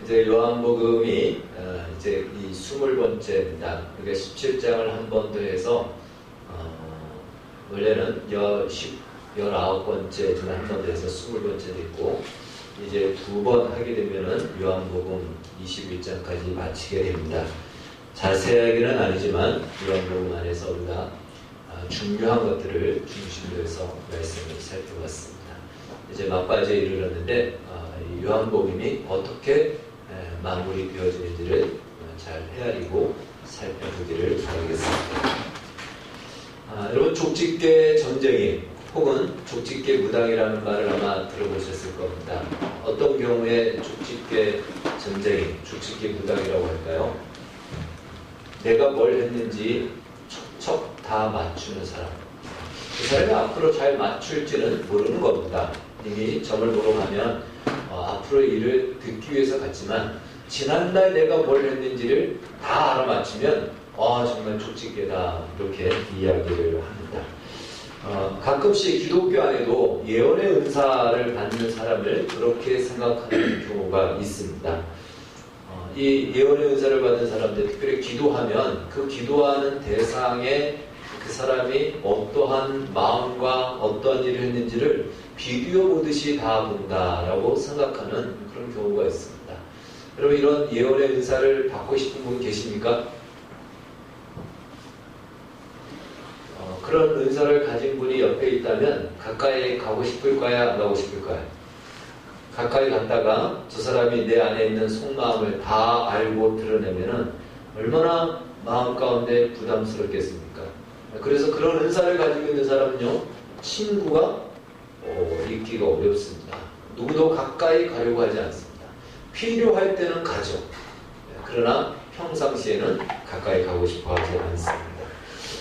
이제 요한복음이 이제 이 20번째입니다. 그러니까 17장을 한 번 더 해서 원래는 19번째는 한 번 더 해서 20번째도 있고, 이제 두 번 하게 되면은 요한복음 21장까지 마치게 됩니다. 자세하게는 아니지만 요한복음 안에서 우리가 중요한 것들을 중심으로 해서 말씀을 살펴봤습니다. 이제 막바지에 이르렀는데 요한복음이 어떻게 마무리되어지는지를 잘 헤아리고 살펴보기를 바라겠습니다. 여러분, 족집게 전쟁이 혹은 족집게 무당이라는 말을 아마 들어보셨을 겁니다. 어떤 경우에 족집게 전쟁이, 족집게 무당이라고 할까요? 내가 뭘 했는지 척척 다 맞추는 사람. 그 사람이 앞으로 잘 맞출지는 모르는 겁니다. 이미 점을 보러 가면 앞으로 일을 듣기 위해서 갔지만 지난날 내가 뭘 했는지를 다 알아맞히면 정말 족집게다, 이렇게 이야기를 합니다. 가끔씩 기독교 안에도 예언의 은사를 받는 사람을 그렇게 생각하는 경우가 있습니다. 이 예언의 은사를 받은 사람들, 특별히 기도하면 그 기도하는 대상에 그 사람이 어떠한 마음과 어떠한 일을 했는지를 비디오 보듯이 다 본다라고 생각하는 그런 경우가 있습니다. 여러분, 이런 예언의 은사를 받고 싶은 분 계십니까? 그런 은사를 가진 분이 옆에 있다면 가까이 가고 싶을까요? 안 가고 싶을까요? 가까이 갔다가 저 사람이 내 안에 있는 속마음을 다 알고 드러내면은 얼마나 마음 가운데 부담스럽겠습니까? 그래서 그런 은사를 가지고 있는 사람은요, 친구가 있기가 어렵습니다. 누구도 가까이 가려고 하지 않습니다. 필요할 때는 가죠. 그러나 평상시에는 가까이 가고 싶어 하지 않습니다.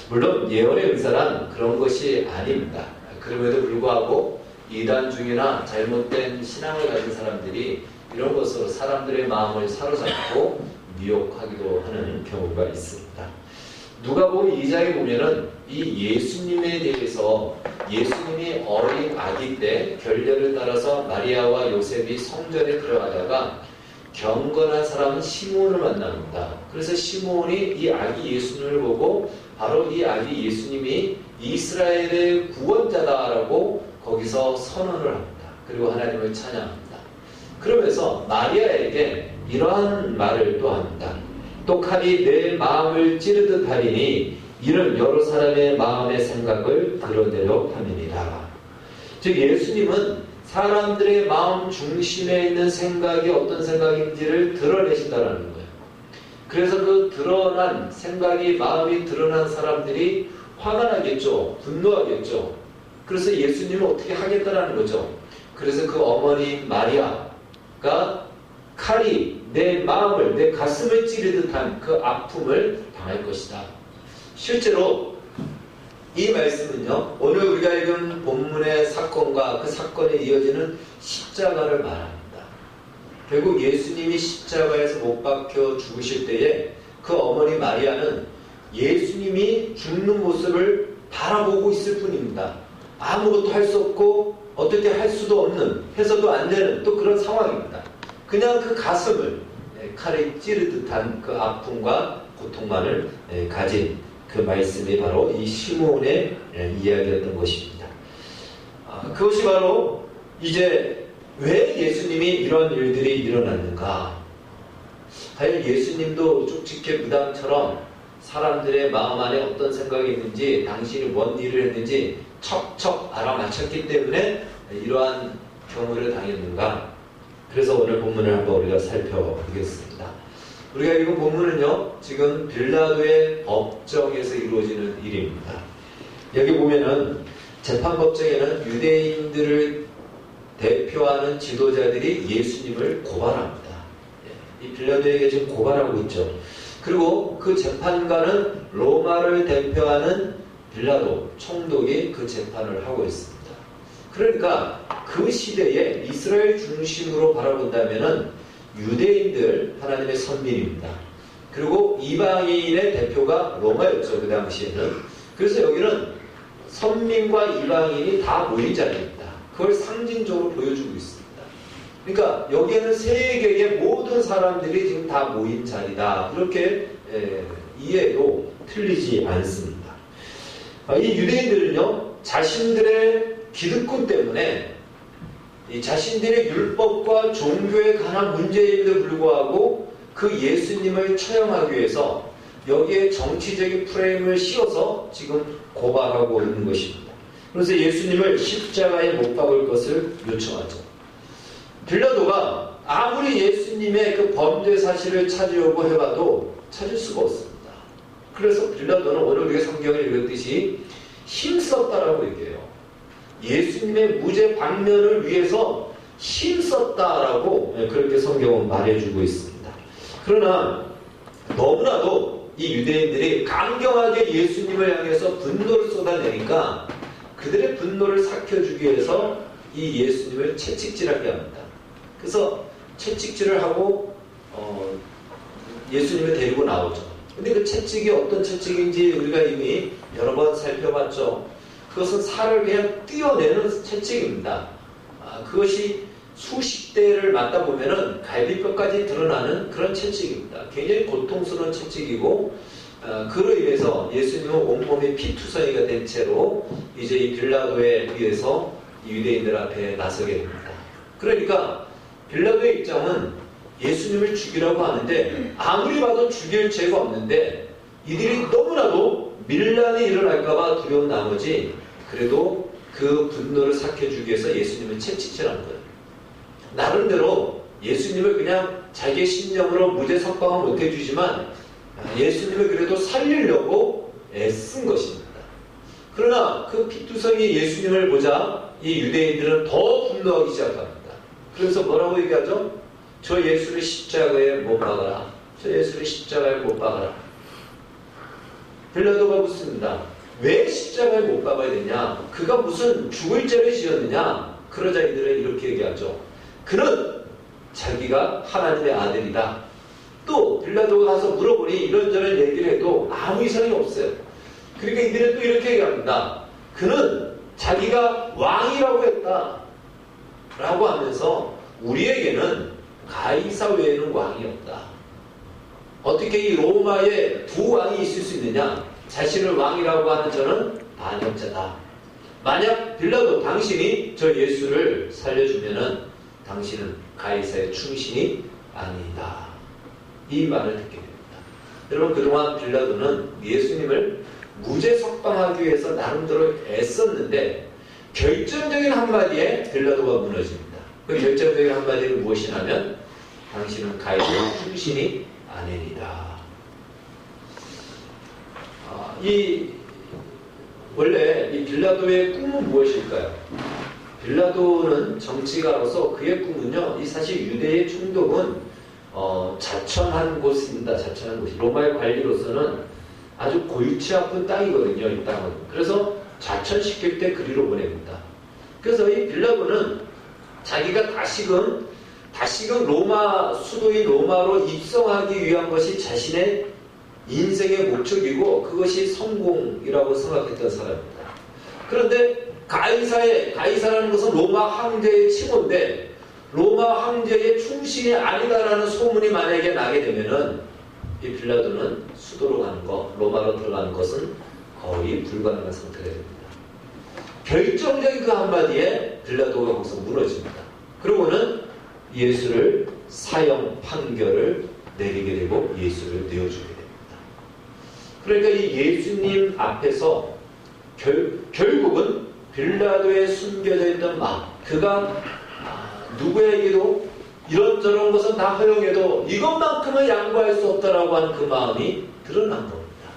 물론 예언의 은사란 그런 것이 아닙니다. 그럼에도 불구하고 이단 중이나 잘못된 신앙을 가진 사람들이 이런 것으로 사람들의 마음을 사로잡고 미혹하기도 하는 경우가 있습니다. 누가복음 2장에 보면은 이 예수님에 대해서, 예수님이 어린 아기 때 결례를 따라서 마리아와 요셉이 성전에 들어가다가 경건한 사람은 시몬을 만납니다. 그래서 시몬이 이 아기 예수님을 보고 바로 이 아기 예수님이 이스라엘의 구원자다라고 거기서 선언을 합니다. 그리고 하나님을 찬양합니다. 그러면서 마리아에게 이러한 말을 또 합니다. 또 칼이 내 마음을 찌르듯 하리니 이는 여러 사람의 마음의 생각을 드러내려 함이니라. 즉, 예수님은 사람들의 마음 중심에 있는 생각이 어떤 생각인지를 드러내신다는 거예요. 그래서 그 드러난 생각이, 마음이 드러난 사람들이 화가 나겠죠. 분노하겠죠. 그래서 예수님은 어떻게 하겠다라는 거죠. 그래서 그 어머니 마리아가 칼이 내 마음을, 내 가슴을 찌르듯 한 그 아픔을 당할 것이다. 실제로 이 말씀은요, 오늘 우리가 읽은 본문의 사건과 그 사건에 이어지는 십자가를 말합니다. 결국 예수님이 십자가에서 못 박혀 죽으실 때에 그 어머니 마리아는 예수님이 죽는 모습을 바라보고 있을 뿐입니다. 아무것도 할 수 없고 어떻게 할 수도 없는, 해서도 안 되는 또 그런 상황입니다. 그냥 그 가슴을 칼에 찌르듯 한 그 아픔과 고통만을 가진 그 말씀이 바로 이 시몬의 이야기였던 것입니다. 그것이 바로 이제 왜 예수님이 이런 일들이 일어났는가? 과연 예수님도 족집게 무당처럼 사람들의 마음 안에 어떤 생각이 있는지, 당신이 뭔 일을 했는지 척척 알아맞혔기 때문에 이러한 경우를 당했는가? 그래서 오늘 본문을 한번 우리가 살펴보겠습니다. 우리가 읽은 본문은요, 지금 빌라도의 법정에서 이루어지는 일입니다. 여기 보면은 재판법정에는 유대인들을 대표하는 지도자들이 예수님을 고발합니다. 이 빌라도에게 지금 고발하고 있죠. 그리고 그 재판관은 로마를 대표하는 빌라도 총독이 그 재판을 하고 있습니다. 그러니까 그 시대에 이스라엘 중심으로 바라본다면은 유대인들, 하나님의 선민입니다. 그리고 이방인의 대표가 로마였죠, 그 당시에는. 그래서 여기는 선민과 이방인이 다 모인 자리입니다. 그걸 상징적으로 보여주고 있습니다. 그러니까 여기에는 세계의 모든 사람들이 지금 다 모인 자리다. 그렇게 이해도 틀리지 않습니다. 이 유대인들은요, 자신들의 기득권 때문에 이 자신들의 율법과 종교에 관한 문제임에도 불구하고 그 예수님을 처형하기 위해서 여기에 정치적인 프레임을 씌워서 지금 고발하고 있는 것입니다. 그래서 예수님을 십자가에 못 박을 것을 요청하죠. 빌라도가 아무리 예수님의 그 범죄 사실을 찾으려고 해봐도 찾을 수가 없습니다. 그래서 빌라도는 오늘 우리가 성경을 읽었듯이 힘썼다라고 얘기해요. 예수님의 무죄 방면을 위해서 힘썼다라고 그렇게 성경은 말해주고 있습니다. 그러나 너무나도 이 유대인들이 강경하게 예수님을 향해서 분노를 쏟아내니까 그들의 분노를 삭혀주기 위해서 이 예수님을 채찍질하게 합니다. 그래서 채찍질을 하고 예수님을 데리고 나오죠. 근데 그 채찍이 어떤 채찍인지 우리가 이미 여러 번 살펴봤죠. 그것은 살을 그냥 띄어내는 채찍입니다. 그것이 수십 대를 맞다 보면은 갈비뼈까지 드러나는 그런 채찍입니다. 굉장히 고통스러운 채찍이고, 그로 인해서 예수님은 온몸이 피투성이가 된 채로 이제 이 빌라도에 의해서 유대인들 앞에 나서게 됩니다. 그러니까 빌라도의 입장은 예수님을 죽이라고 하는데 아무리 봐도 죽일 죄가 없는데 이들이 너무나도 밀란이 일어날까봐 두려운 나머지 그래도 그 분노를 삭혀주기 위해서 예수님을 채찍질한 거예요. 나름대로 예수님을 그냥 자기의 신념으로 무죄 석방은 못해주지만 예수님을 그래도 살리려고 애쓴 것입니다. 그러나 그 피투성이 예수님을 보자 이 유대인들은 더 분노하기 시작합니다. 그래서 뭐라고 얘기하죠? 저 예수를 십자가에 못 박아라. 저 예수를 십자가에 못 박아라. 빌라도가 묻습니다. 왜 십자가에 못 박아야 되냐? 그가 무슨 죽을 죄를 지었느냐? 그러자 이들은 이렇게 얘기하죠. 그는 자기가 하나님의 아들이다. 또 빌라도가 가서 물어보니 이런저런 얘기를 해도 아무 이상이 없어요. 그러니까 이들은 또 이렇게 얘기합니다. 그는 자기가 왕이라고 했다. 라고 하면서 우리에게는 가이사 외에는 왕이 없다. 어떻게 이 로마에 두 왕이 있을 수 있느냐? 자신을 왕이라고 하는 저는 반역자다. 만약 빌라도 당신이 저 예수를 살려주면은 당신은 가이사의 충신이 아니다. 이 말을 듣게 됩니다. 여러분, 그동안 빌라도는 예수님을 무죄 석방하기 위해서 나름대로 애썼는데 결정적인 한마디에 빌라도가 무너집니다. 그 결정적인 한마디는 무엇이냐면 당신은 가이사의 충신이 아니니라. 원래 이 빌라도의 꿈은 무엇일까요? 빌라도는 정치가로서 그의 꿈은요, 이 사실 유대의 총독은 자천한 곳입니다. 자천한 곳이. 로마의 관리로서는 아주 골치 아픈 땅이거든요, 이 땅은. 그래서 자천시킬 때 그리로 보냅니다. 그래서 이 빌라도는 자기가 다시금 로마 수도인 로마로 입성하기 위한 것이 자신의 인생의 목적이고 그것이 성공이라고 생각했던 사람입니다. 그런데 가이사라는 것은 로마 황제의 칭호인데 로마 황제의 충신이 아니다라는 소문이 만약에 나게 되면은 이 빌라도는 수도로 가는 것, 로마로 들어가는 것은 거의 불가능한 상태가 됩니다. 결정적인 그 한마디에 빌라도가 거기서 무너집니다. 그러고는 예수를 사형 판결을 내리게 되고 예수를 내어주게 됩니다. 그러니까 이 예수님 앞에서 결국은 빌라도에 숨겨져 있던 마음, 그가 누구에게도 이런저런 것은 다 허용해도 이것만큼은 양보할 수 없다라고 하는 그 마음이 드러난 겁니다.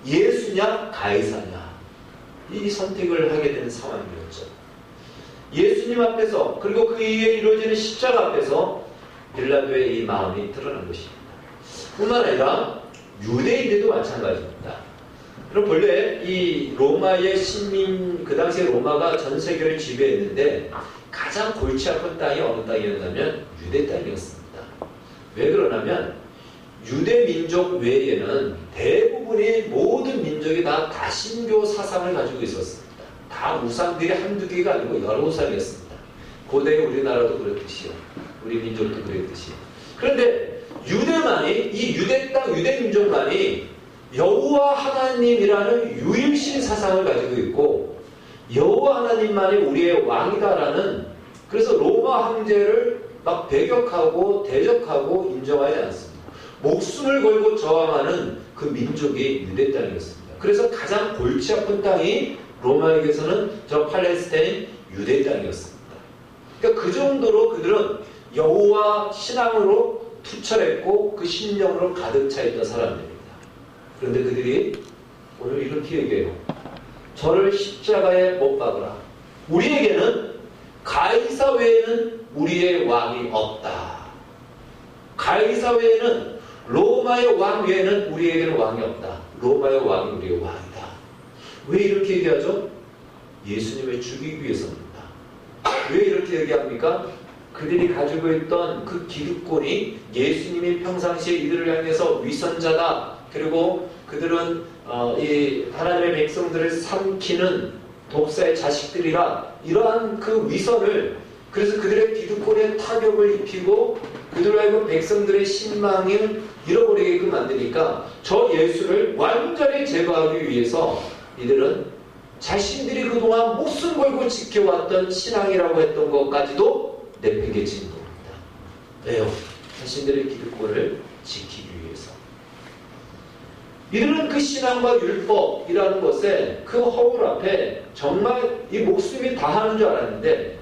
예수냐 가이사냐, 이 선택을 하게 되는 상황이었죠. 예수님 앞에서, 그리고 그 이후에 이루어지는 십자가 앞에서 빌라도의 이 마음이 드러난 것입니다. 뿐만 아니라 유대인들도 마찬가지입니다. 그럼 본래 이 로마의 식민, 그 당시에 로마가 전 세계를 지배했는데 가장 골치 아픈 땅이 어느 땅이었냐면 유대 땅이었습니다. 왜 그러냐면 유대 민족 외에는 대부분의 모든 민족이 다 다신교 사상을 가지고 있었습니다. 다 우상들이 한두 개가 아니고 여러 우상이었습니다. 고대 우리나라도 그랬듯이요. 우리 민족도 그랬듯이. 그런데 유대만이, 이 유대 땅, 유대 민족만이 여호와 하나님이라는 유일신 사상을 가지고 있고, 여호와 하나님만이 우리의 왕이다라는, 그래서 로마 황제를 막 배격하고 대적하고 인정하지 않습니다. 목숨을 걸고 저항하는 그 민족이 유대 땅이었습니다. 그래서 가장 골치 아픈 땅이 로마에게서는 저 팔레스타인 유대 땅이었습니다. 그러니까 그 정도로 그들은 여호와 신앙으로 투철했고 그 신령으로 가득 차 있던 사람들입니다. 그런데 그들이 오늘 이렇게 얘기해요. 저를 십자가에 못 박으라. 우리에게는 가이사 외에는 우리의 왕이 없다. 가이사 외에는, 로마의 왕 외에는 우리에게는 왕이 없다. 로마의 왕이 우리의 왕이다. 왜 이렇게 얘기하죠? 예수님을 죽이기 위해서입니다. 왜 이렇게 얘기합니까? 그들이 가지고 있던 그 기득권이, 예수님이 평상시에 이들을 향해서 위선자다. 그리고 그들은 이 하나님의 백성들을 삼키는 독사의 자식들이라, 이러한 그 위선을, 그래서 그들의 기득권에 타격을 입히고 그들로 하여금 백성들의 신망을 잃어버리게끔 만드니까 저 예수를 완전히 제거하기 위해서 이들은 자신들이 그동안 목숨 걸고 지켜왔던 신앙이라고 했던 것까지도 내팽개치는 겁니다. 왜요? 자신들의 기득권을 지키기 위해서. 이들은 그 신앙과 율법이라는 것에, 그 허울 앞에 정말 이 목숨이 다하는 줄 알았는데,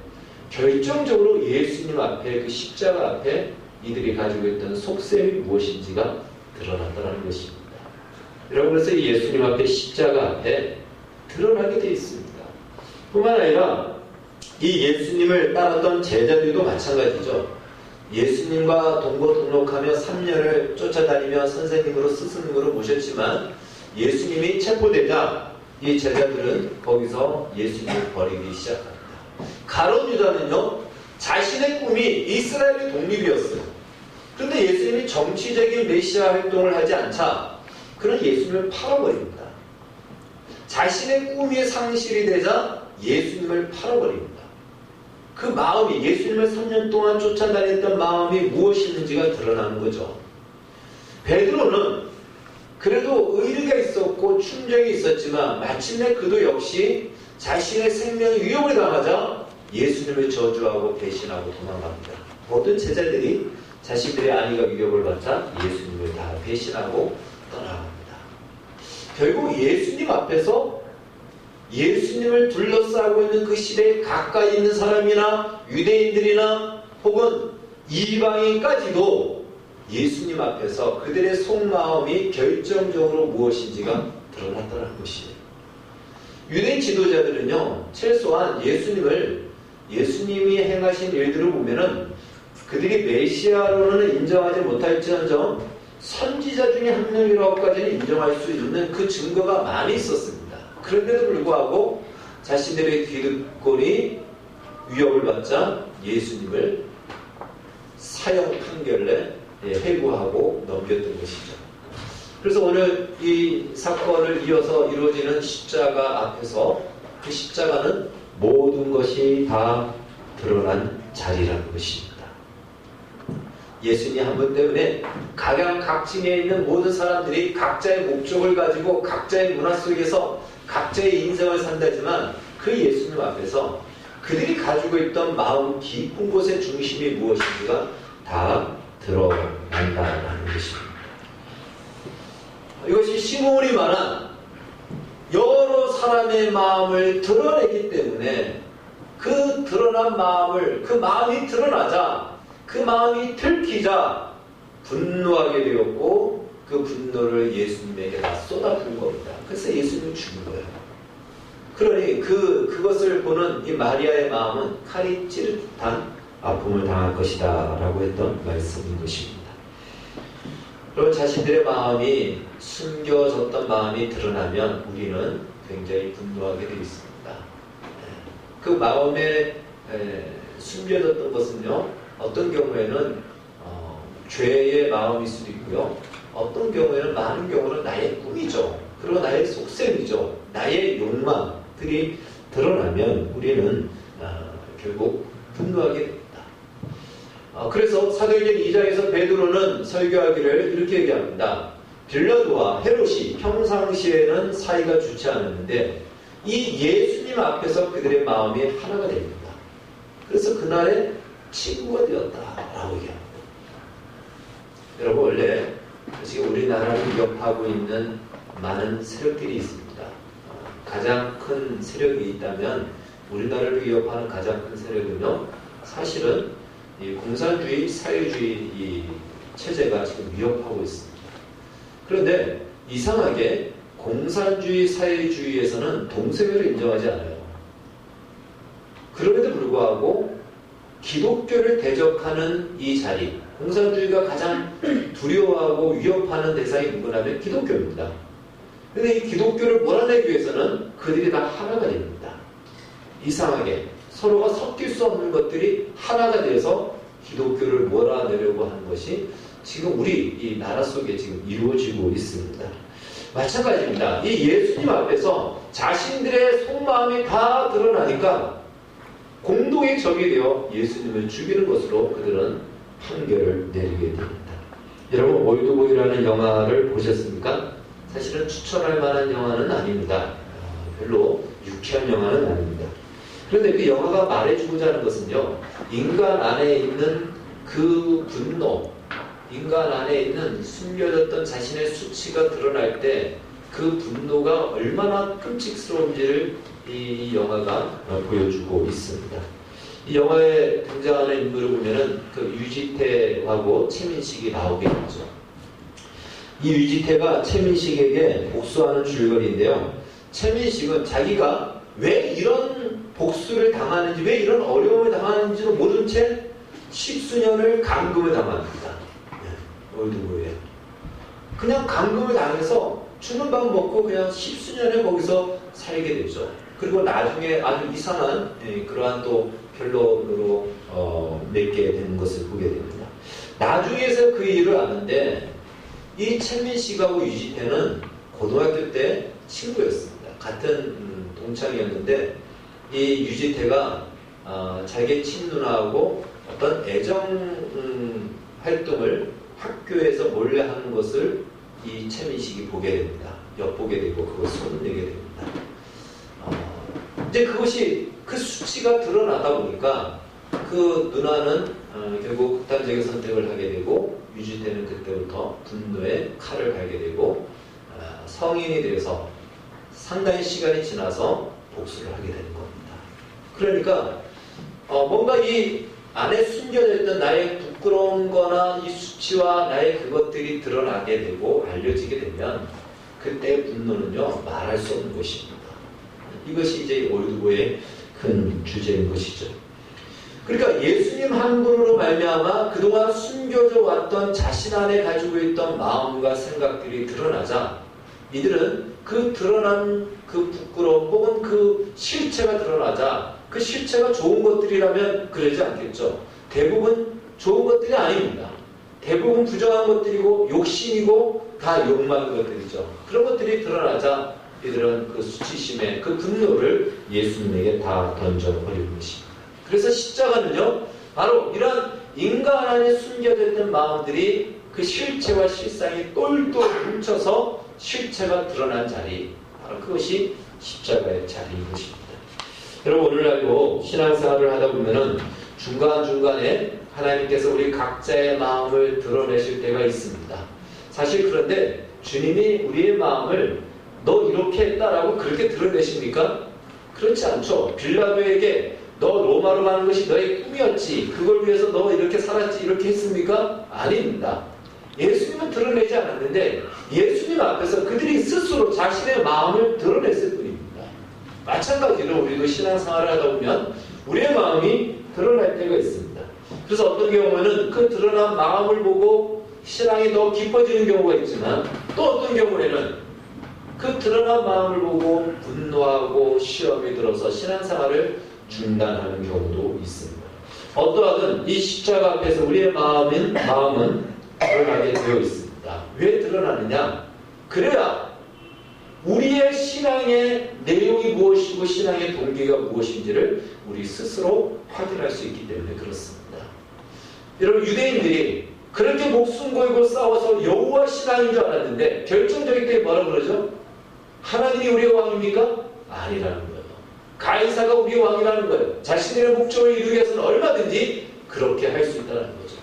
결정적으로 예수님 앞에, 그 십자가 앞에 이들이 가지고 있던 속셈이 무엇인지가 드러난다는 것입니다. 여러분, 그래서 예수님 앞에, 십자가 앞에 드러나게 되어 있습니다. 뿐만 아니라 이 예수님을 따랐던 제자들도 마찬가지죠. 예수님과 동거동록하며 3년을 쫓아다니며 선생님으로 스승으로 모셨지만, 예수님이 체포되자 이 제자들은 거기서 예수님을 버리기 시작합니다. 가룟 유다는요, 자신의 꿈이 이스라엘의 독립이었어요. 그런데 예수님이 정치적인 메시아 활동을 하지 않자 그는 예수님을 팔아버립니다. 자신의 꿈이 상실이 되자 예수님을 팔아버립니다. 그 마음이, 예수님을 3년 동안 쫓아다녔던 마음이 무엇이었는지가 드러나는 거죠. 베드로는 그래도 의리가 있었고 충정이 있었지만 마침내 그도 역시 자신의 생명이 위협을 당하자 예수님을 저주하고 배신하고 도망갑니다. 모든 제자들이 자신들의 안위가 위협을 받자 예수님을 다 배신하고 떠나갑니다. 결국 예수님 앞에서, 예수님을 둘러싸고 있는 그 시대에 가까이 있는 사람이나 유대인들이나 혹은 이방인까지도 예수님 앞에서 그들의 속마음이 결정적으로 무엇인지가 드러났다는 것이에요. 유대인 지도자들은요, 최소한 예수님이 행하신 일들을 보면은 그들이 메시아로는 인정하지 못할지언정 선지자 중에 한 명이라고까지는 인정할 수 있는 그 증거가 많이 있었습니다. 그런데도 불구하고 자신들의 기득권이 위협을 받자 예수님을 사형 판결에 회부하고 넘겼던 것이죠. 그래서 오늘 이 사건을 이어서 이루어지는 십자가 앞에서, 그 십자가는 모든 것이 다 드러난 자리라는 것입니다. 예수님 한 분 때문에 각양각층에 있는 모든 사람들이 각자의 목적을 가지고 각자의 문화 속에서 각자의 인생을 산다지만, 그 예수님 앞에서 그들이 가지고 있던 마음 깊은 곳의 중심이 무엇인지가 다 드러난다는 것입니다. 이것이 시몬이 말한 여러 사람의 마음을 드러내기 때문에, 그 드러난 마음을, 그 마음이 드러나자, 그 마음이 들키자 분노하게 되었고, 그 분노를 예수님에게 다 쏟아부은 겁니다. 그래서 예수님을 죽인 거예요. 그러니 그것을 보는 이 마리아의 마음은 칼이 찌를 듯한 아픔을 당할 것이다 라고 했던 말씀인 것입니다. 여러분, 자신들의 마음이, 숨겨졌던 마음이 드러나면 우리는 굉장히 분노하게 되어 있습니다. 그 마음에 숨겨졌던 것은요, 어떤 경우에는 죄의 마음일 수도 있고요, 어떤 경우에는, 많은 경우는 나의 꿈이죠. 그리고 나의 속셈이죠. 나의 욕망들이 드러나면 우리는 결국 분노하게 됩니다. 그래서 사도행전 2장에서 베드로는 설교하기를 이렇게 얘기합니다. 빌라도와 헤롯이 평상시에는 사이가 좋지 않았는데 이 예수님 앞에서 그들의 마음이 하나가 됩니다. 그래서 그날에 친구가 되었다라고 얘기합니다. 여러분, 원래 지금 우리나라를 위협하고 있는 많은 세력들이 있습니다. 가장 큰 세력이 있다면 우리나라를 위협하는 가장 큰 세력은요, 사실은 이 공산주의, 사회주의 이 체제가 지금 위협하고 있습니다. 그런데 이상하게 공산주의, 사회주의에서는 동성애를 인정하지 않아요. 그럼에도 불구하고 기독교를 대적하는 이 자리, 공산주의가 가장 두려워하고 위협하는 대상이 누구냐면 기독교입니다. 그런데 이 기독교를 몰아내기 위해서는 그들이 다 하나가 됩니다. 이상하게 서로가 섞일 수 없는 것들이 하나가 돼서 기독교를 몰아내려고 하는 것이 지금 우리 이 나라 속에 지금 이루어지고 있습니다. 마찬가지입니다. 이 예수님 앞에서 자신들의 속마음이 다 드러나니까 공동의 적이 되어 예수님을 죽이는 것으로 그들은 판결을 내리게 됩니다. 여러분, 올드보이라는 영화를 보셨습니까? 사실은 추천할 만한 영화는 아닙니다. 별로 유쾌한 영화는 아닙니다. 그런데 그 영화가 말해주고자 하는 것은요, 인간 안에 있는 그 분노, 인간 안에 있는 숨겨졌던 자신의 수치가 드러날 때 그 분노가 얼마나 끔찍스러운지를 이 영화가 보여주고 있습니다. 이 영화에 등장하는 인물을 보면은 그 유지태하고 최민식이 나오게 되죠. 이 유지태가 최민식에게 복수하는 줄거리인데요. 최민식은 자기가 왜 이런 복수를 당하는지, 왜 이런 어려움을 당하는지도 모른 채 10수년을 감금을 당합니다. 올드보이에. 그냥 감금을 당해서 주는 밥 먹고 그냥 10수년을 거기서 살게 되죠. 그리고 나중에 아주 이상한 그러한 또 변론으로 맺게 되는 것을 보게 됩니다. 나중에서 그 일을 아는데 이 최민식하고 유지태는 고등학교 때 친구였습니다. 같은 동창이었는데 이 유지태가 자기 친누나하고 어떤 애정 활동을 학교에서 몰래 하는 것을 이 최민식이 보게 됩니다. 엿보게 되고 그걸 소문내게 됩니다. 이제 그것이 그 수치가 드러나다 보니까 그 누나는 결국 극단적인 선택을 하게 되고 유지태는 그때부터 분노의 칼을 갈게 되고 성인이 돼서 상당히 시간이 지나서 복수를 하게 되는 겁니다. 그러니까 뭔가 이 안에 숨겨져 있던 나의 부끄러운 거나 이 수치와 나의 그것들이 드러나게 되고 알려지게 되면 그때의 분노는요, 말할 수 없는 것입니다. 이것이 이제 올드보이의 큰 주제인 것이죠. 그러니까 예수님 한 분으로 말미암아 그동안 숨겨져 왔던 자신 안에 가지고 있던 마음과 생각들이 드러나자 이들은 그 드러난 그 부끄러움 혹은 그 실체가 드러나자 그 실체가 좋은 것들이라면 그러지 않겠죠. 대부분 좋은 것들이 아닙니다. 대부분 부정한 것들이고 욕심이고 다 욕망인 것들이죠. 그런 것들이 드러나자 이들은 그 수치심에 그 분노를 예수님에게 다 던져버리는 것입니다. 그래서 십자가는요, 바로 이런 인간 안에 숨겨져 있는 마음들이 그 실체와 실상이 똘똘 뭉쳐서 실체가 드러난 자리, 바로 그것이 십자가의 자리인 것입니다. 여러분, 오늘날도 신앙생활을 하다 보면은 중간중간에 하나님께서 우리 각자의 마음을 드러내실 때가 있습니다. 사실 그런데 주님이 우리의 마음을 너 이렇게 했다라고 그렇게 드러내십니까? 그렇지 않죠. 빌라도에게 너 로마로 가는 것이 너의 꿈이었지, 그걸 위해서 너 이렇게 살았지, 이렇게 했습니까? 아닙니다. 예수님은 드러내지 않았는데 예수님 앞에서 그들이 스스로 자신의 마음을 드러냈을 뿐입니다. 마찬가지로 우리도 신앙생활을 하다 보면 우리의 마음이 드러날 때가 있습니다. 그래서 어떤 경우에는 그 드러난 마음을 보고 신앙이 더 깊어지는 경우가 있지만 또 어떤 경우에는 그 드러난 마음을 보고 분노하고 시험이 들어서 신앙생활을 중단하는 경우도 있습니다. 어떠하든 이 십자가 앞에서 우리의 마음은 드러나게 되어 있습니다. 왜 드러나느냐? 그래야 우리의 신앙의 내용이 무엇이고 신앙의 동기가 무엇인지를 우리 스스로 확인할 수 있기 때문에 그렇습니다. 여러분, 유대인들이 그렇게 목숨 걸고 싸워서 여호와 신앙인 줄 알았는데 결정적인 때 뭐라 그러죠? 하나님이 우리의 왕입니까? 아니라는 거예요. 가이사가 우리의 왕이라는 거예요. 자신들의 목적을 이루기 위해서는 얼마든지 그렇게 할 수 있다는 거죠.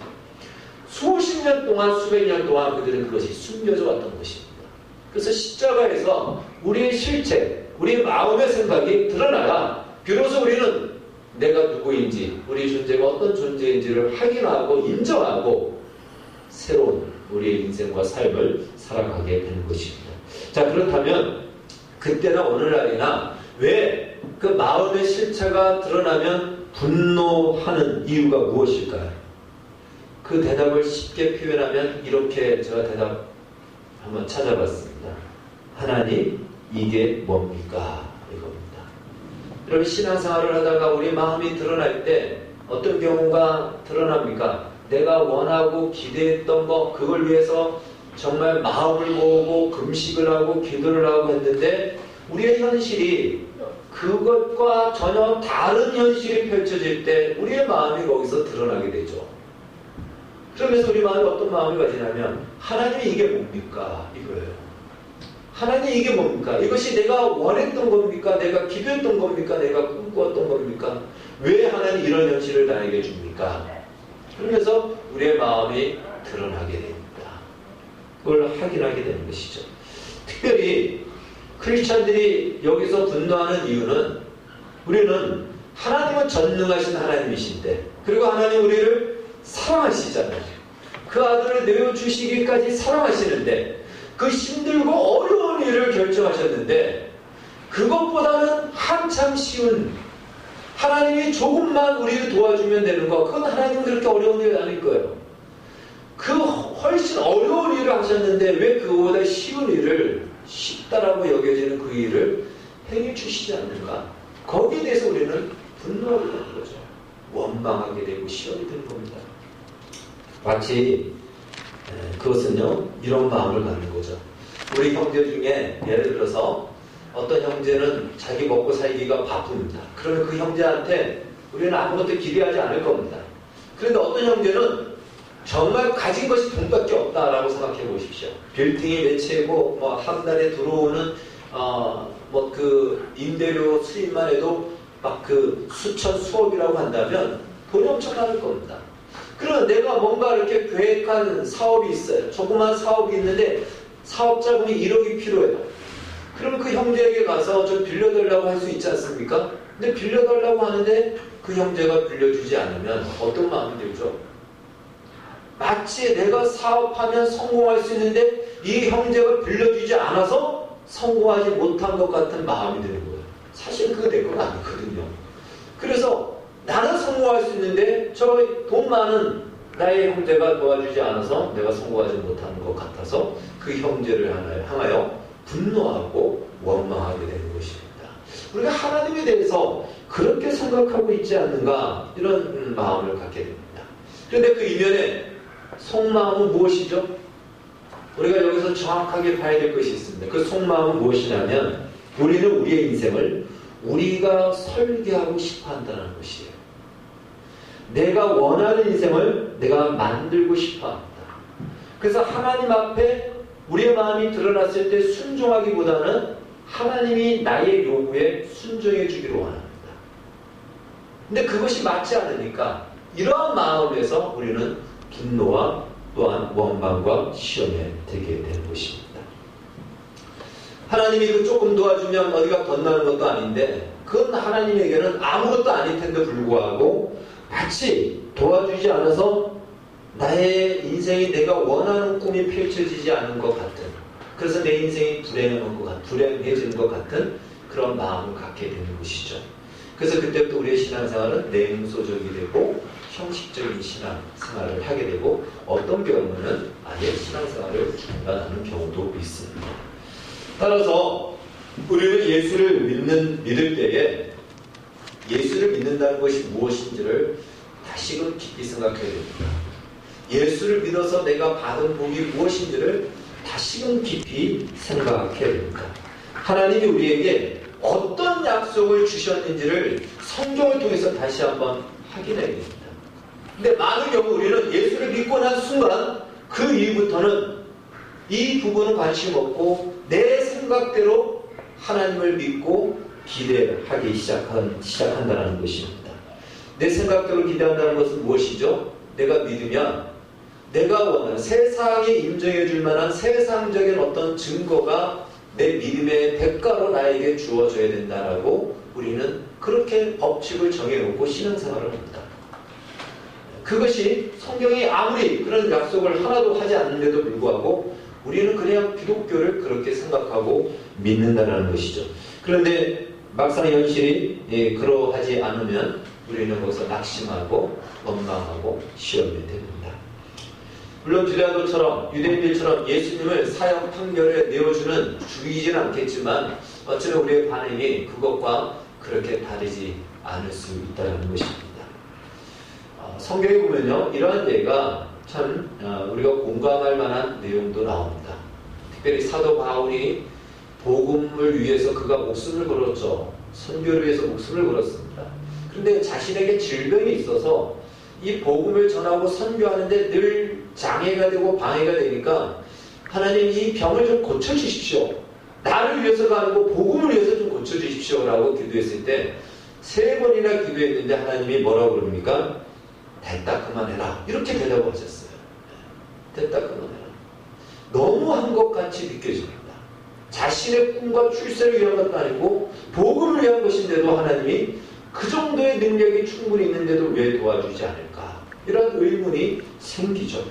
수십 년 동안, 수백 년 동안 그들은 그것이 숨겨져 왔던 것입니다. 그래서 십자가에서 우리의 실체, 우리의 마음의 생각이 드러나야 비로소 우리는 내가 누구인지, 우리 존재가 어떤 존재인지를 확인하고 인정하고 새로운 우리의 인생과 삶을 살아가게 되는 것입니다. 자, 그렇다면 그때나 오늘날이나 왜 그 마음의 실체가 드러나면 분노하는 이유가 무엇일까요? 그 대답을 쉽게 표현하면 이렇게 제가 대답 한번 찾아봤습니다. 하나님, 이게 뭡니까? 이겁니다. 여러분, 신앙생활을 하다가 우리 마음이 드러날 때 어떤 경우가 드러납니까? 내가 원하고 기대했던 거, 그걸 위해서 정말 마음을 모으고 금식을 하고 기도를 하고 했는데 우리의 현실이 그것과 전혀 다른 현실이 펼쳐질 때 우리의 마음이 거기서 드러나게 되죠. 그러면서 우리 마음이 어떤 마음을 가지냐면 하나님이 이게 뭡니까? 이거예요. 하나님 이게 뭡니까? 이것이 내가 원했던 겁니까? 내가 기도했던 겁니까? 내가 꿈꾸었던 겁니까? 왜 하나님 이런 현실을 나에게 줍니까? 그러면서 우리의 마음이 드러나게 됩니다. 그걸 확인하게 되는 것이죠. 특별히 크리스찬들이 여기서 분노하는 이유는 우리는 하나님은 전능하신 하나님이신데 그리고 하나님 우리를 사랑하시잖아요. 그 아들을 내어주시기까지 사랑하시는데 그 힘들고 어려운 일을 결정하셨는데 그것보다는 한참 쉬운 하나님이 조금만 우리를 도와주면 되는 거, 그건 하나님은 그렇게 어려운 일 아닐 거예요. 그 훨씬 어려운 일을 하셨는데 왜 그거보다 쉬운 일을, 쉽다라고 여겨지는 그 일을 행해 주시지 않는가? 거기에 대해서 우리는 분노하게 되는 거죠. 원망하게 되고 시험이 되는 겁니다. 마치 그것은요, 이런 마음을 갖는 거죠. 우리 형제 중에 예를 들어서 어떤 형제는 자기 먹고 살기가 바쁩니다. 그러면 그 형제한테 우리는 아무것도 기대하지 않을 겁니다. 그런데 어떤 형제는 정말 가진 것이 돈밖에 없다라고 생각해 보십시오. 빌딩이 몇 채고 뭐 한 달에 들어오는 뭐 그 임대료 수입만 해도 막 그 수천 수억이라고 한다면 돈이 엄청 많을 겁니다. 그럼 내가 뭔가 이렇게 계획한 사업이 있어요. 조그만 사업이 있는데 사업 자금이 1억이 필요해요. 그러면 그 형제에게 가서 좀 빌려달라고 할 수 있지 않습니까? 근데 빌려달라고 하는데 그 형제가 빌려주지 않으면 어떤 마음이 들죠? 마치 내가 사업하면 성공할 수 있는데 이 형제가 빌려주지 않아서 성공하지 못한 것 같은 마음이 드는 거예요. 사실 그거 내 건 아니거든요. 그래서 나는 성공할 수 있는데 저 돈 많은 나의 형제가 도와주지 않아서 내가 성공하지 못하는 것 같아서 그 형제를 향하여 분노하고 원망하게 되는 것입니다. 우리가 하나님에 대해서 그렇게 생각하고 있지 않는가, 이런 마음을 갖게 됩니다. 그런데 그 이면에 속마음은 무엇이죠? 우리가 여기서 정확하게 봐야 될 것이 있습니다. 그 속마음은 무엇이냐면 우리는 우리의 인생을 우리가 설계하고 싶어 한다는 것이에요. 내가 원하는 인생을 내가 만들고 싶어 합니다. 그래서 하나님 앞에 우리의 마음이 드러났을 때 순종하기보다는 하나님이 나의 요구에 순종해 주기를 원합니다. 근데 그것이 맞지 않으니까 이러한 마음에서 우리는 분노와 또한 원망과 시험에 들게 되는 것입니다. 하나님이 그 조금 도와주면 어디가 건너는 것도 아닌데 그건 하나님에게는 아무것도 아닐 텐데 불구하고 마치 도와주지 않아서 나의 인생이 내가 원하는 꿈이 펼쳐지지 않은 것 같은, 그래서 내 인생이 불행해지는 것 같은 그런 마음을 갖게 되는 것이죠. 그래서 그때부터 우리의 신앙생활은 냉소적이 되고 형식적인 신앙생활을 하게 되고 어떤 경우는 아예 신앙생활을 중단하는 경우도 있습니다. 따라서 우리는 예수를 믿을 때에 예수를 믿는다는 것이 무엇인지를 다시금 깊이 생각해야 됩니다. 예수를 믿어서 내가 받은 복이 무엇인지를 다시금 깊이 생각해야 됩니다. 하나님이 우리에게 어떤 약속을 주셨는지를 성경을 통해서 다시 한번 확인해야 됩니다. 근데 많은 경우 우리는 예수를 믿고 난 순간 그 이후부터는 이 부분은 관심 없고 내 생각대로 하나님을 믿고 기대하기 시작한다는 것입니다. 내 생각대로 기대한다는 것은 무엇이죠? 내가 믿으면 내가 원하는 세상이 인정해 줄 만한 세상적인 어떤 증거가 내 믿음의 대가로 나에게 주어져야 된다라고 우리는 그렇게 법칙을 정해놓고 신앙생활을 합니다. 그것이 성경이 아무리 그런 약속을 하나도 하지 않는데도 불구하고 우리는 그냥 기독교를 그렇게 생각하고 믿는다는 것이죠. 그런데 막상 현실이 그러하지 않으면 우리는 거기서 낙심하고 원망하고 시험에 됩니다. 물론 유대인들처럼 예수님을 사형 판결에 내어주는 죽이지는 않겠지만 어쩌면 우리의 반응이 그것과 그렇게 다르지 않을 수 있다는 것입니다. 성경에 보면요, 이러한 예가 참 우리가 공감할 만한 내용도 나옵니다. 특별히 사도 바울이 복음을 위해서 그가 목숨을 걸었죠. 선교를 위해서 목숨을 걸었습니다. 그런데 자신에게 질병이 있어서 이 복음을 전하고 선교하는데 늘 장애가 되고 방해가 되니까 하나님 이 병을 좀 고쳐주십시오. 나를 위해서가 아니고 복음을 위해서 좀 고쳐주십시오 라고 기도했을 때 3번이나 기도했는데 하나님이 뭐라고 그럽니까? 됐다 그만해라 이렇게 대답을 하셨어요. 됐다 그만해라. 너무 한 것 같이 느껴집니다. 자신의 꿈과 출세를 위한 것도 아니고 복음을 위한 것인데도 하나님이 그 정도의 능력이 충분히 있는데도 왜 도와주지 않을까? 이런 의문이 생기죠.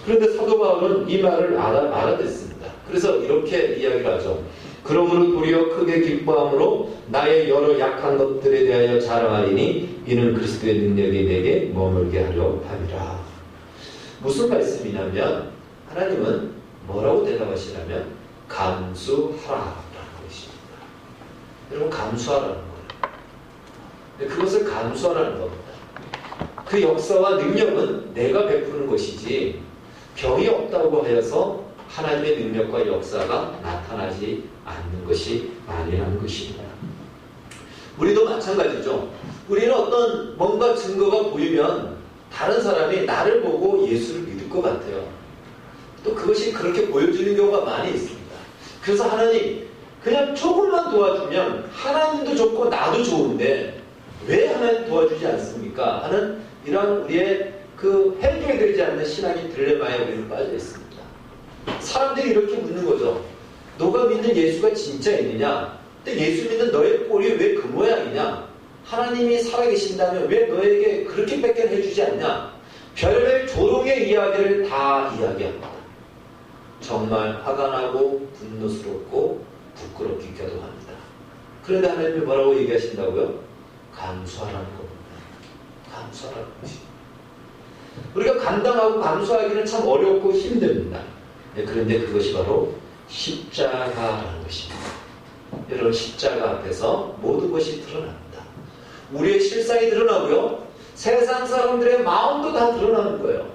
그런데 사도 바울은 이 말을 알아듣습니다. 그래서 이렇게 이야기를 하죠. 그러므로 도리어 크게 기뻐함으로 나의 여러 약한 것들에 대하여 자랑하리니 이는 그리스도의 능력이 내게 머물게 하려 함이라. 무슨 말씀이냐면 하나님은 뭐라고 대답하시냐면 감수하라라는 것입니다. 여러분 감수하라는 거예요. 그것을 감수하라는 겁니다. 그 역사와 능력은 내가 베푸는 것이지 병이 없다고 하여서 하나님의 능력과 역사가 나타나지 않는 것이 아니라는 것입니다. 우리도 마찬가지죠. 우리는 어떤 뭔가 증거가 보이면 다른 사람이 나를 보고 예수를 믿을 것 같아요. 또 그것이 그렇게 보여지는 경우가 많이 있습니다. 그래서 하나님 그냥 조금만 도와주면 하나님도 좋고 나도 좋은데 왜 하나님 도와주지 않습니까? 하는 이런 우리의 그 해결되지 않는 신앙의 딜레마에 우리는 빠져 있습니다. 사람들이 이렇게 묻는 거죠. 너가 믿는 예수가 진짜 있느냐? 근데 예수 믿는 너의 꼴이 왜 그 모양이냐? 하나님이 살아계신다면 왜 너에게 그렇게 뺏겨 해주지 않냐? 별별 조롱의 이야기를 다 이야기합니다. 정말 화가 나고 분노스럽고 부끄럽기도 합니다. 그런데 하나님이 뭐라고 얘기하신다고요? 감수하라는 겁니다. 감수하라는 것입니다. 우리가 감당하고 감수하기는 참 어렵고 힘듭니다. 그런데 그것이 바로 십자가라는 것입니다. 여러분 십자가 앞에서 모든 것이 드러납니다. 우리의 실상이 드러나고요. 세상 사람들의 마음도 다 드러나는 거예요.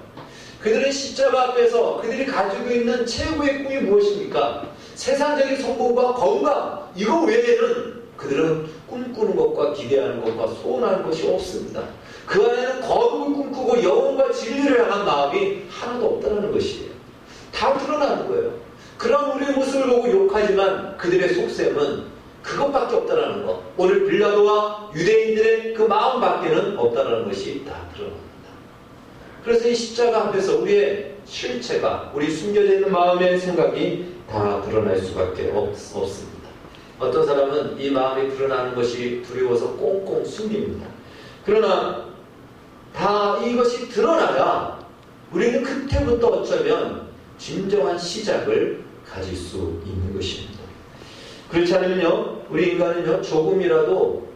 그들은 십자가 앞에서 그들이 가지고 있는 최고의 꿈이 무엇입니까? 세상적인 성공과 건강 이거 외에는 그들은 꿈꾸는 것과 기대하는 것과 소원하는 것이 없습니다. 그 안에는 거룩을 꿈꾸고 영혼과 진리를 향한 마음이 하나도 없다는 것이에요. 다 드러나는 거예요. 그런 우리의 모습을 보고 욕하지만 그들의 속셈은 그것밖에 없다는 것. 오늘 빌라도와 유대인들의 그 마음 밖에는 없다는 것이 다 드러납니다. 그래서 이 십자가 앞에서 우리의 실체가 우리 숨겨져 있는 마음의 생각이 다 드러날 수밖에 없습니다. 어떤 사람은 이 마음이 드러나는 것이 두려워서 꽁꽁 숨깁니다. 그러나 다 이것이 드러나야 우리는 그때부터 어쩌면 진정한 시작을 가질 수 있는 것입니다. 그렇지 않으면요, 우리 인간은요, 조금이라도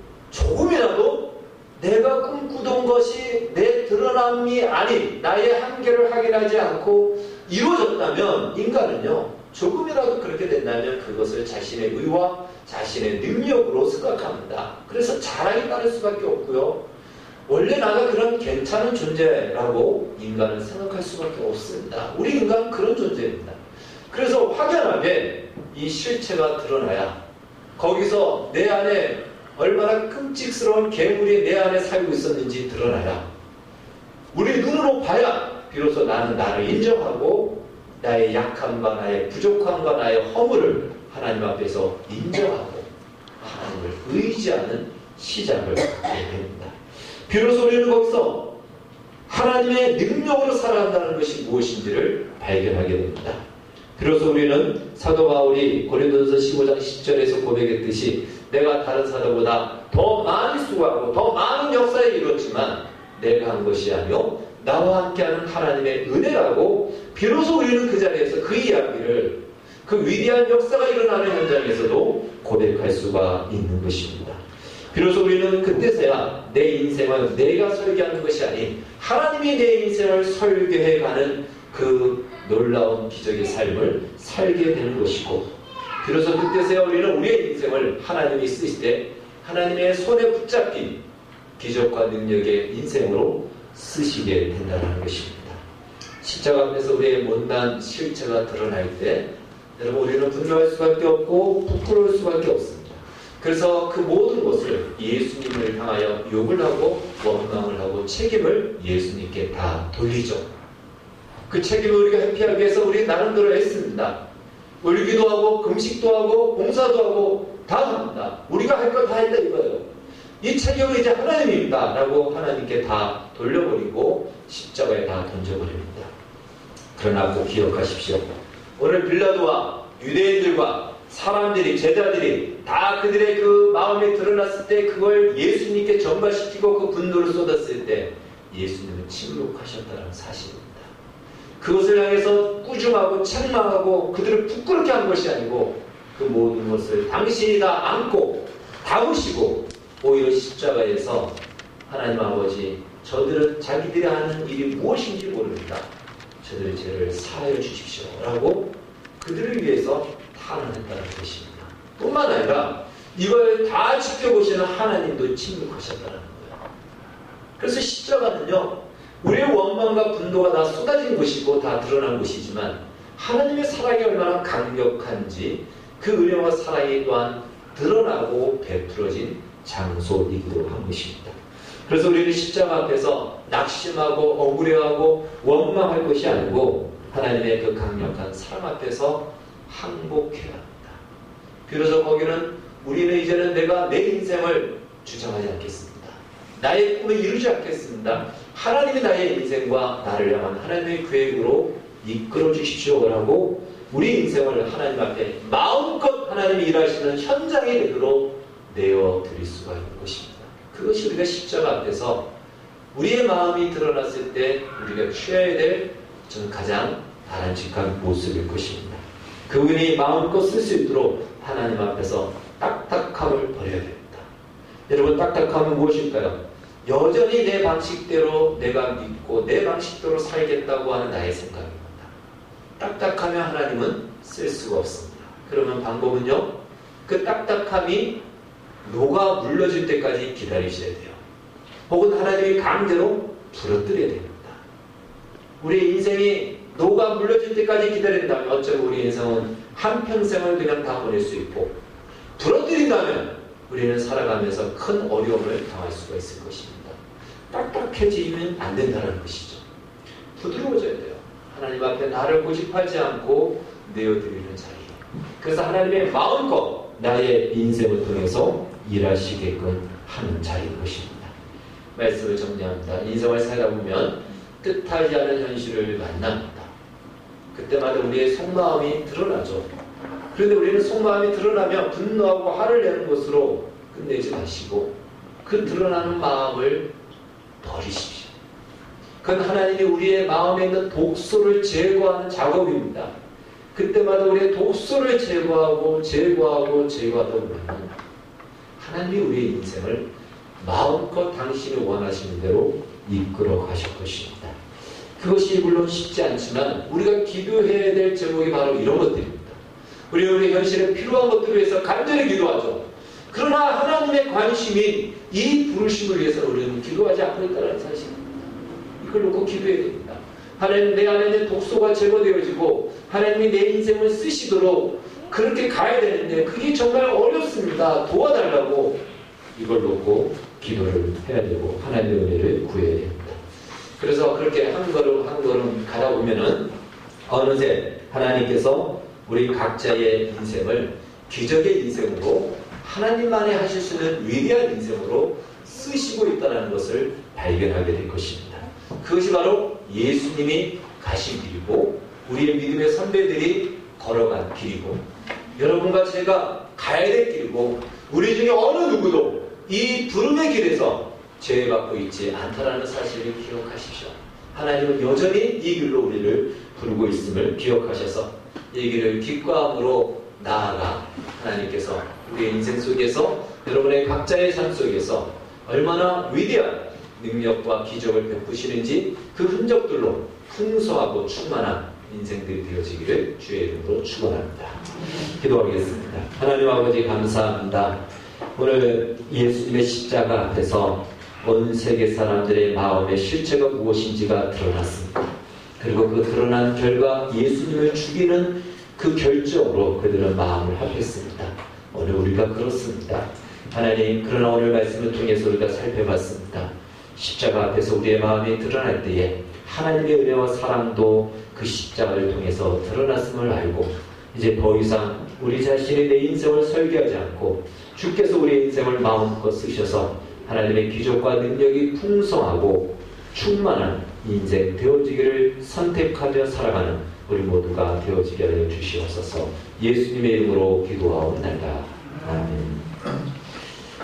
내가 꿈꾸던 것이 내 드러남이 아닌 나의 한계를 확인하지 않고 이루어졌다면 인간은요, 조금이라도 그렇게 된다면 그것을 자신의 의와 자신의 능력으로 생각합니다. 그래서 자랑이 따를 수밖에 없고요. 원래 나가 그런 괜찮은 존재라고 인간은 생각할 수밖에 없습니다. 우리 인간은 그런 존재입니다. 그래서 확연하게 이 실체가 드러나야 거기서 내 안에 얼마나 끔찍스러운 괴물이 내 안에 살고 있었는지 드러나야 우리 눈으로 봐야 비로소 나는 나를 인정하고 나의 약함과 나의 부족함과 나의 허물을 하나님 앞에서 인정하고 하나님을 의지하는 시작을 하게 됩니다. 비로소 우리는 거기서 하나님의 능력으로 살아간다는 것이 무엇인지를 발견하게 됩니다. 비로소 우리는 사도 바울이 고린도전서 15장 10절에서 고백했듯이 내가 다른 사도보다 더 많이 수고하고 더 많은 역사에 이뤘지만 내가 한 것이 아니요 나와 함께하는 하나님의 은혜라고 비로소 우리는 그 자리에서 그 이야기를 그 위대한 역사가 일어나는 현장에서도 고백할 수가 있는 것입니다. 비로소 우리는 그때서야 내 인생은 내가 설계하는 것이 아닌 하나님이 내 인생을 설계해가는 그 놀라운 기적의 삶을 살게 되는 것이고 비로소 그때서야 우리는 우리의 인생을 하나님이 쓰실 때 하나님의 손에 붙잡힌 기적과 능력의 인생으로 쓰시게 된다는 것입니다. 십자가 앞에서 우리의 못난 실체가 드러날 때 여러분 우리는 분노할 수밖에 없고 부끄러울 수밖에 없습니다. 그래서 그 모든 것을 예수님을 향하여 욕을 하고 원망을 하고 책임을 예수님께 다 돌리죠. 그 책임을 우리가 회피하기 위해서 우리 나름대로 했습니다. 울기도 하고 금식도 하고 봉사도 하고 다 합니다. 우리가 할 거 다 했다 이거예요. 이 책임은 이제 하나님입니다 라고 하나님께 다 돌려버리고 십자가에 다 던져버립니다. 그러나 꼭 기억하십시오. 오늘 빌라도와 유대인들과 사람들이 제자들이 다 그들의 그 마음이 드러났을 때 그걸 예수님께 전가시키고 그 분노를 쏟았을 때 예수님은 침묵하셨다는 사실입니다. 그것을 향해서 꾸중하고 책망하고 그들을 부끄럽게 한 것이 아니고 그 모든 것을 당신이 다 안고 다우시고 오히려 십자가에서 하나님 아버지 저들은 자기들이 하는 일이 무엇인지 모릅니다. 저들의 죄를 사하여 주십시오 라고 그들을 위해서 탄원했다는 것입니다. 뿐만 아니라 이걸 다 지켜보시는 하나님도 침묵하셨다는 거예요. 그래서 십자가는요 우리의 원망과 분노가 다 쏟아진 것이고 다 드러난 것이지만 하나님의 사랑이 얼마나 강력한지 그 은혜와 사랑이 또한 드러나고 베풀어진 장소이기도 한 것입니다. 그래서 우리는 십자가 앞에서 낙심하고 억울해하고 원망할 것이 아니고 하나님의 그 강력한 사랑 앞에서 항복해야 합니다. 비로소 거기는 우리는 이제는 내가 내 인생을 주장하지 않겠습니다. 나의 꿈을 이루지 않겠습니다. 하나님이 나의 인생과 나를 향한 하나님의 계획으로 이끌어 주십시오라고 우리 인생을 하나님 앞에 마음껏 하나님이 일하시는 현장에 되도록 내어드릴 수가 있는 것입니다. 그것이 우리가 십자가 앞에서 우리의 마음이 드러났을 때 우리가 취해야 될 저는 가장 바람직한 모습일 것입니다. 그분이 마음껏 쓸 수 있도록 하나님 앞에서 딱딱함을 버려야 됩니다. 여러분 딱딱함은 무엇일까요? 여전히 내 방식대로 내가 믿고 내 방식대로 살겠다고 하는 나의 생각입니다. 딱딱하면 하나님은 쓸 수가 없습니다. 그러면 방법은요, 그 딱딱함이 녹아 물러질 때까지 기다리셔야 돼요. 혹은 하나님이 강제로 부러뜨려야 됩니다. 우리 인생이 녹아 물러질 때까지 기다린다면 어쩌면 우리 인생은 한평생을 그냥 다 보낼 수 있고, 부러뜨린다면 우리는 살아가면서 큰 어려움을 당할 수가 있을 것입니다. 딱딱해지면 안 된다는 것이죠. 부드러워져야 돼요. 하나님 앞에 나를 고집하지 않고 내어드리는 자리. 그래서 하나님의 마음껏 나의 인생을 통해서 일하시게끔 하는 자리인 것입니다. 말씀을 정리합니다. 인생을 살다 보면 뜻하지 않은 현실을 만납니다. 그때마다 우리의 속마음이 드러나죠. 그런데 우리는 속마음이 드러나면 분노하고 화를 내는 것으로 끝내지 마시고 그 드러나는 마음을 버리십시오. 그건 하나님이 우리의 마음에 있는 독소를 제거하는 작업입니다. 그때마다 우리의 독소를 제거하고 제거하다 보면 하나님이 우리의 인생을 마음껏 당신이 원하시는 대로 이끌어 가실 것입니다. 그것이 물론 쉽지 않지만 우리가 기도해야 될 제목이 바로 이런 것들입니다. 우리 현실에 필요한 것들을 위해서 간절히 기도하죠. 그러나 하나님의 관심이 이 부르심을 위해서 우리는 기도하지 않고 있다는 사실입니다. 이걸 놓고 기도해야 됩니다. 하나님 내 안에 있는 독소가 제거되어지고 하나님이 내 인생을 쓰시도록 그렇게 가야 되는데 그게 정말 어렵습니다. 도와달라고 이걸 놓고 기도를 해야 되고 하나님의 은혜를 구해야 됩니다. 그래서 그렇게 한 걸음 한 걸음 가다 보면은 어느새 하나님께서 우리 각자의 인생을 기적의 인생으로 하나님만이 하실 수 있는 위대한 인생으로 쓰시고 있다는 것을 발견하게 될 것입니다. 그것이 바로 예수님이 가신 길이고 우리의 믿음의 선배들이 걸어간 길이고 여러분과 제가 가야 될 길이고 우리 중에 어느 누구도 이 부름의 길에서 제외받고 있지 않다라는 사실을 기억하십시오. 하나님은 여전히 이 길로 우리를 부르고 있음을 기억하셔서 이 길을 기꺼함으로 나아가 하나님께서 우리의 인생 속에서 여러분의 각자의 삶 속에서 얼마나 위대한 능력과 기적을 베푸시는지 그 흔적들로 풍성하고 충만한 인생들이 되어지기를 주의 이름으로 축원합니다. 기도하겠습니다. 하나님 아버지 감사합니다. 오늘 예수님의 십자가 앞에서 온 세계 사람들의 마음의 실체가 무엇인지가 드러났습니다. 그리고 그 드러난 결과 예수님을 죽이는 그 결정으로 그들은 마음을 합했습니다. 오늘 우리가 그렇습니다. 하나님, 그러나 오늘 말씀을 통해서 우리가 살펴봤습니다. 십자가 앞에서 우리의 마음이 드러날 때에 하나님의 은혜와 사랑도 그 십자가를 통해서 드러났음을 알고 이제 더 이상 우리 자신의 내 인생을 설계하지 않고 주께서 우리의 인생을 마음껏 쓰셔서 하나님의 기적과 능력이 풍성하고 충만한 인생 되어지기를 선택하며 살아가는 우리 모두가 되어지게 하여 주시옵소서. 예수님의 이름으로 기도하옵나이다. 아멘.